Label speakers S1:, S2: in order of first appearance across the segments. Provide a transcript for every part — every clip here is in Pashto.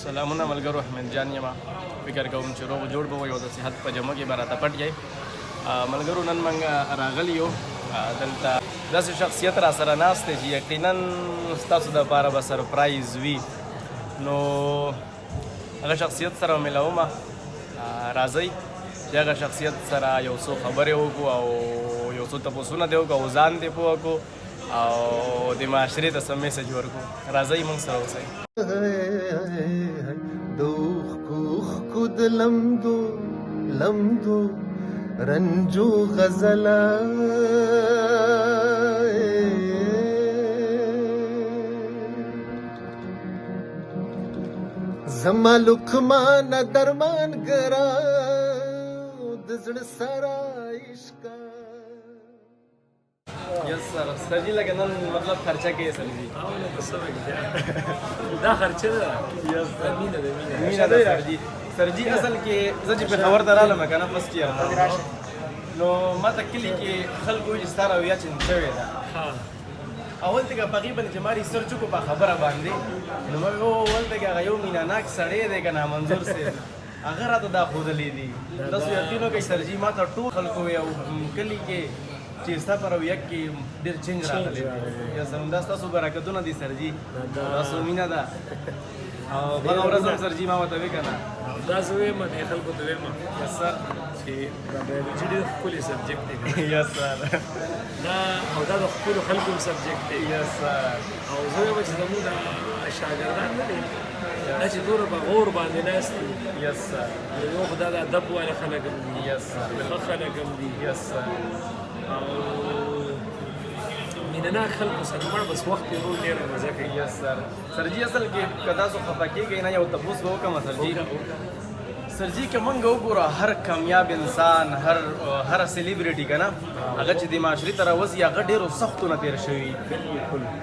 S1: سلامونه ملګرو، احمد جان یم. فکر کوم چې روغ جوړ به وي او د صحت په جمع کې به راته پټ یی. ملګرو، نن موږ راغلي یو دلته داسې شخصیت را سره ناست دی چې یقینا ستاسو دپاره به سرپرایز وي. نو هغه شخصیت سره ملومه، راځئ چې هغه شخصیت سره یو څو خبرې وکړو او یو څو تپوسونه دې وکړو او ځان دې پوه کړو او د معاشرې ته څه میسج ورکړو. راځئ موږ سره اوسئ.
S2: دوخ د لمدو رنجو غزلا زما لقمان درمان ګرا د زړه سره عشق.
S1: یس سر، سرجی لکه نن مطلب خرچه کې سرجی
S3: دا خرچه ده.
S1: یس سر،
S3: مینه ده
S1: مینه ده سرجی. سرجی اصل کې زه چې پېښور ته رالم که نه فسټ ایئر نو ما ته کلي کې خلکو وایي چې ستا رویه چینج شوې ده. اول ته په هغې باندې چې ما ریسرچ وکړو په خبره باندې، نو ما ویل اول ته هغه یو مینه ناک سړی دی که نه منظور صاحب، هغه راته دا ښودلی دي. تاسو یقین وکړئ سرجي ما ته ټول خلکو وایي او کلي کې چې ستا په رویه کې ډېر چینج راغلی دی. یا زموږ دا ستاسو برکتونه دي سرجي، تاسو مینه ده. او بله ورځ هم سرجي ما ورته وی که نه
S3: دا زه وایم دې خلکو ته وایم
S1: یس سر
S3: چې دا بایولوژي ډېر ښکلی سبجیکټ دی.
S1: یس سر،
S3: دا او دا د ښکلو خلکو سبجیکټ دی.
S1: یس سر.
S3: او زه وایم چې زموږ دا شاګردان نه دي دا چې دومره په غور باندې ناست دي.
S1: یس سر.
S3: یو خو دا د ادب والا خلک هم دي،
S1: یس سر.
S3: ښه خلک هم دي
S1: یس سر.
S3: او مینه ناک خلکو سره مړ بس وخت تېرول ډېره مزه کوي.
S1: یس سر. سرجي اصل کې که تاسو خفه کېږئ نه یو تپوس به وکړم سرجي. سرجي که موږ وګورو هر کامیاب انسان، هر سلیبریټي که نه هغه چې د معاشرې ته راوځي هغه ډېرو سختو نه تېر شوي.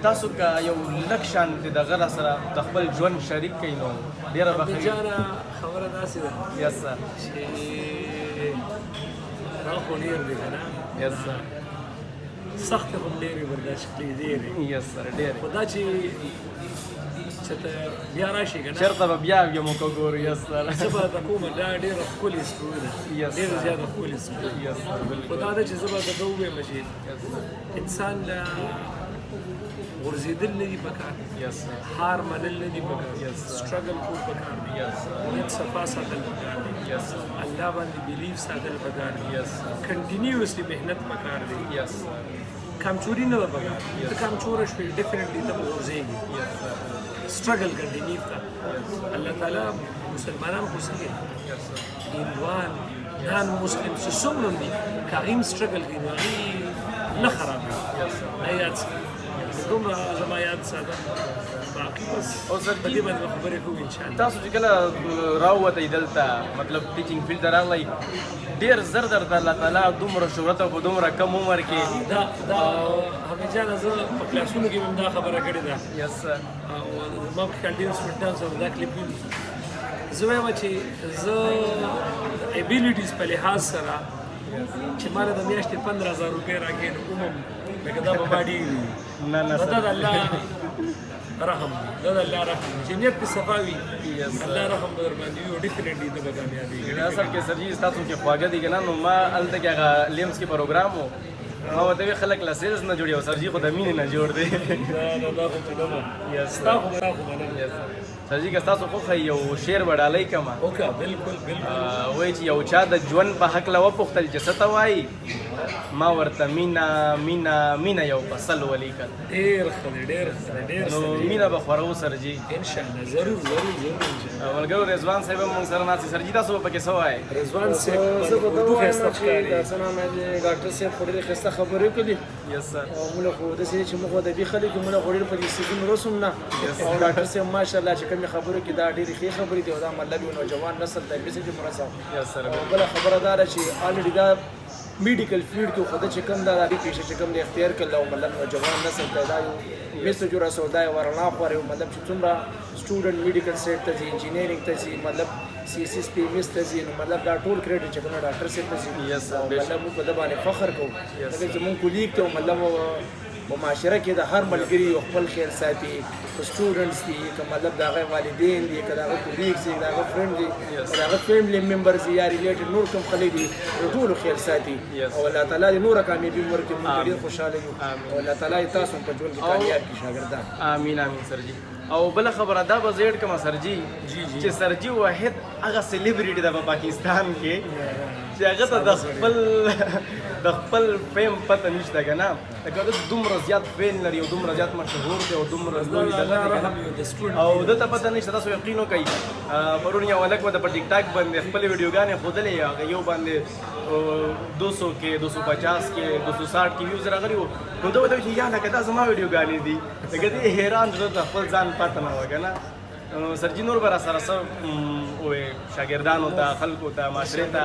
S1: تاسو که یو لږ شانتې د هغه سره د خپل ژوند شریک کوئ نو ډېره به ښه
S3: جانه خبره داسې ده
S1: یس سر.
S3: چې دا خو ډېر دی که نه،
S1: یس سر.
S3: سخت هم ډېرې برداشت کړي ډېرې.
S1: یس سر، ډېرې.
S3: خو دا چې ته بیا راشي که نه
S1: چېرته به بیا یو موقع ګورو. یس سر.
S3: زه به درته کومه دا ډېره ښکلې سټوري ده،
S1: Yes,
S3: ډېره
S1: sir.
S3: زیاته ښکلې سټوري.
S1: یس سر،
S3: خو
S1: بلکل.
S3: دا ده چې زه به درته ووایم چې
S1: یس سر.
S3: انسان له غورځېدل نه دي پکار،
S1: یس سر.
S3: هار منل نه دي پکار،
S1: Yes, sir.
S3: سټرګل کول پکار دی،
S1: یس سر.
S3: نیت صفا ساتل پکار دی،
S1: یس سر.
S3: الله باندې بلیف ساتل پکار دی،
S1: یس سر.
S3: کنټینیوسلی محنت پکار دی،
S1: یس سر.
S3: کمزوري نه ده پکار. ته کمزوره شوې ډیفینټلی ته به غورځېږي.
S1: یس سر.
S3: سټرګل کنټینیو ته الله تعالی مسلمانان خو څه دي
S1: یس سر.
S3: هندوان نان مسلم چې څومره دي که هغې هم سټرګل کوي نو هغې نه خرابوي.
S1: یس سر.
S3: دا یاد ساته، دومره زما یاد ساته. باقي بس
S1: او سر
S3: په دې باندې به خبرې کوو انشاءالله.
S1: تاسو چې کله راووتئ دلته مطلب ټیچینګ فیلډ ته راغلی ډېر زر درته الله تعالی دومره شهرت او په دومره کم عمر کې
S3: دا حمید جانه زه په کلاسونو کې مې دا خبره کړې ده
S1: یس سر.
S3: او زما په خیال ډېر سټوډنټان سره دا کلیپونه زه وایم چې زه ایبیلیټیز په لحاظ سره چې ما له د میاشتې 15,000 روپۍ راکړي نو عموم لکه دا به ما ډېر وي.
S1: نه نه
S3: دا
S1: سر.
S3: د الله رحم دی، دا د الله رحم دی چې نیت پې صفا وي الله رحم به در باندې وي او ډیفینټلی ته به کامیابېږي.
S1: اصل کې سرجي ستاسو کې خواږه دي که نه نو ما هلته کې هغه لیمس کې پروګرام و ما ورته ویل خلک له سیلز نه جوړ دي او سرجي خو د مینې نه جوړ دی.
S3: دا خو مننه
S1: یس
S3: ستا خو مننه.
S1: یس سر. سرجي که ستاسو خوښه یو شعر به ډالۍ کړمه.
S3: وکړه بالکل
S1: وایي چې یو چا د ژوند په هکله وپوښتل چې څه ته وایي ما ورته مینه مینه مینه یو فصل ولیکل.
S3: ډېر ښه دی، ډېر ښه دی، ډېر
S1: نو
S3: ښه دی.
S1: مینه به خورو سرجي.
S3: انشاءالله ضرور انشاءالله.
S1: ملګرو رضوان صاحب هم موږ سره ناست دي. سرجي تاسو به پکې څه وایئ؟
S3: رضوان صاحب
S4: زه به دا
S3: اردو
S4: وایم
S3: ښایسته
S4: چې
S3: ښکاري.
S4: دا څه نامه دی ډاکټر صاحب خو ډېرې ښایسته خبرې کړي
S1: یس سر.
S4: او موږ خو داسې چې موږ ادبي خلک یو، موږ خو ډېر په دې سیزون رسوم نه. او ډاکټر صاحب ماشاءالله چې کومې خبرې کې دا ډېرې ښې خبرې دي او دا مطلب یو نوجوان نسل ته میسج یې مرسته.
S1: یس سر.
S4: او بله خبره دا ده چې الریډي دا میډیکل فیلډ کې خو چې کوم دا د پیشه چې کوم د اختیار کړل او مطلب نوجوان نسل ته دا یو میسج ورسول، دا یو رڼا خوري مطلب چې څومره سټوډنټ میډیکل سیټ ته ځي، انجینیرینګ ته ځي، مطلب سی اس اس پی ایم اس ته ځي، نو مطلب دا ټول کریډټ چې کوم ډاکټر صاحب ته ځي.
S1: Yes, sir.
S4: او مطلب موږ په دې باندې فخر کوو.
S1: Yes,
S4: لکه زموږ کولیګ ته مطلب په معاشره کې د هر ملګري یو خپل خیال ساتي سټوډنټس دي که مطلب د هغه والدین دي که د هغه کولیګز دي د هغه فرند دي د هغه فیملی ممبرز دي یا ریلیټډ نور کوم خلک دي د ټولو خیال ساتي او الله تعالی دې نوره کامیابي ورکړي موږ ډېر خوشحاله یو او الله تعالی تاسو په ژوند کې کامیاب کړي شاګردان
S1: امين امين سر جی او بل خبره دا به زیډ کوم سر جی چې سر جی واحد هغه سلیبریټي د پاکستان کې چې هغه ته د خپل فیم پته نشته که نه لکه د دومره زیات فین لري او دومره زیات مشهور دی او دومره لوی او دته پته نشته تاسو یقین وکئ پرون یو هلک به د په ټیک ټاک باندې خپلې ویډیوګانې ښودلې هغه یو باندې 200 کې 250 کې 260 کې ویوز راغلي وو نو ده ورته وایي چې یا لکه دا زما ویډیوګانې دي لکه دې حیران زړه ته خپل ځان پته نه وه که نه سر جی نور به را سره څه ووایې شاګردانو ته خلکو ته معاشرې ته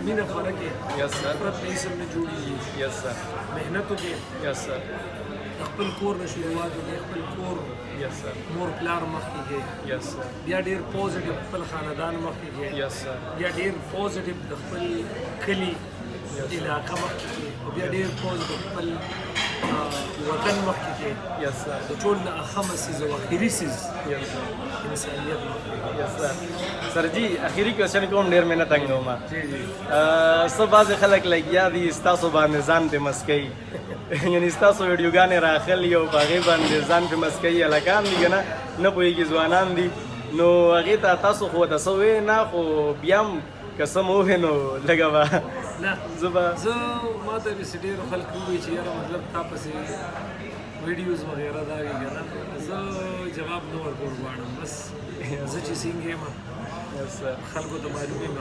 S3: مینه خوره کې
S1: یس سر
S3: نفرت په اسم نه جوړېږي
S1: یس سر
S3: محنت وکړې
S1: یس سر
S3: د خپل کور نه شروعات وکړې خپل کور
S1: یس سر
S3: مور پلار مخکې کې
S1: یس سر
S3: بیا ډېر پوزیټیو خپل خاندان مخکې کې
S1: یس سر
S3: بیا ډېر پوزیټیو د خپل کلي علاقه مخکې کې او بیا ډېر پوزیټیو خپل وطن مخکې کې
S1: یس سر
S3: د ټول نه اهمه څیز او اخري څیز
S1: یس سر
S3: انسانیت
S1: یس سر سر جی اخیری کوېسچن کوم ډېر مې نه تنګوم
S3: جی جی
S1: څه بعضې خلک لګیا دي ستاسو باندې ځان فیمس کوي یعنې ستاسو ویډیوګانې راخلي او په هغې باندې ځان فیمس کوي هلکان دي که نه پوهېږي ځوانان دي نو هغې ته تاسو خو ورته څه ووایې نه خو بیا هم که څه مو ووایې نو لږه به
S3: نه
S1: زه به
S3: زه ما ته بېسې ډېرو خلکو ووایي چې یاره مطلب تا پسې ویډیوز وغیره دا وي که نه زه جواب نه ورکول غواړم بس زه چې څنګه یم خلکو ته معلوم یم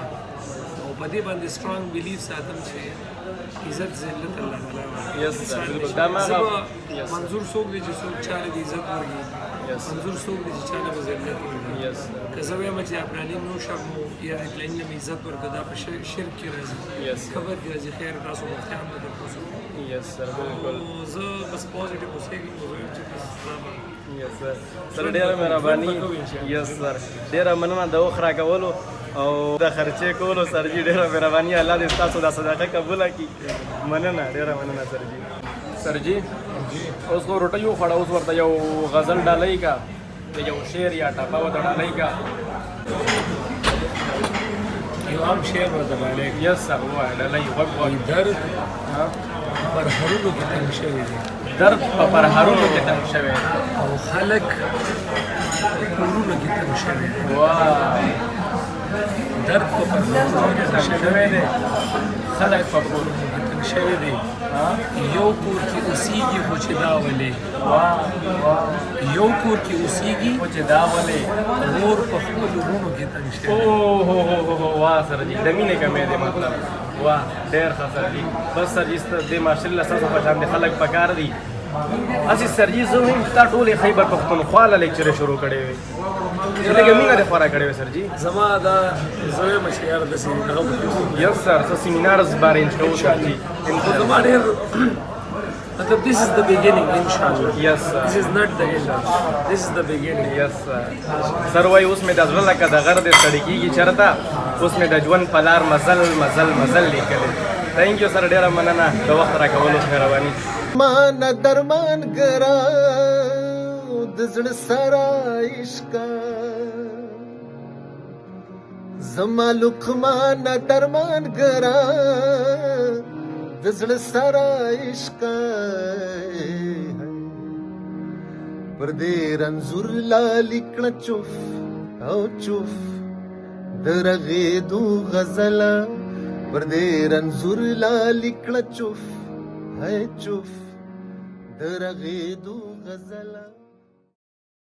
S3: او په دې باندې سترانګ بلیف ساتم چې عزت ذلت الله تعالی
S1: یس سر بالکل دا ما
S3: منظور څوک دی چې څوک چاله د عزت ورکړي منظور څوک دی چې چاله به ذلت ورکړي
S1: یس
S3: که زه وایم چې افغاني نو شرمو یا ریپلاین نه عزت ورکړه دا په شرک کې راځي خبر کې راځي خیر تاسو مفتیان نه درپوسو
S1: یس سر بالکل
S3: زه بس پوزیټیو اوسېږم نو وایم چې بس
S1: یس سر سر ډېره مهرباني یس سر ډېره مننه د وخت راکولو او د خرچې کولو سر جي ډېره مهرباني الله دې ستاسو دا صدقه قبوله کړي مننه ډېره مننه سر جي سر جي اوس خو روټۍ وخوړه اوس ورته یو غزل ډالۍ کا یو شعر یا ټپه ورته ډالۍ کا
S3: یو عام شعر ورته ډالۍ
S1: یس سر ووایه ډالۍ غوږ وایي
S3: درد پر هرونو کې تنګ شوی دی
S1: درد په پرهرونو کې تنګ شوی
S3: او خلک کورونو کې تنګ شوی دی درد په پرهرونو کې تنګ شوی دی خلک په کورونو کې تنګ شوی دی یو کور کې اوسېږي خو چې دا ولې یو کور کې اوسېږي
S1: خو چې دا ولې
S3: مور په خپلو وروڼو کې تنګ شوی دی
S1: واه سر جي د مینې کمی دی مطلب واه ډېر ښه سر جي بس سر جي دې ماشاء الله ستاسو په شان د خلک پکار دي هسې سر جي زه وایم چې تا ټولې خیبر پښتونخوا له لیکچرې شروع کړې وې چې لږه مینه دې خورا کړې وې سر جي
S3: زما دا زه وایم چې یار داسې هغه
S1: یس سر څه سیمینارز به ارینج کوو سر جي
S3: زما ډېر مطلب this is the beginning inshallah
S1: yes sir
S3: this is not the end this is the beginning
S1: yes sir سر وای اوس مې د زړه لکه د غر دې ستړي کېږي چېرته اوس مې د ژوند په لار مزل مزل مزل لیکلی تھینک یو سر ډېره مننه د وخت راکولو مهرباني
S2: مان درمان ګرا د زړه سره عشق زما لقمان درمان ګرا د زړه سره عشق پر دې رنځور لالی کړه چوف او چوف درغېدو غزله پر دې رنځور لالی کړه چوف ہے چوف درغېدو غزله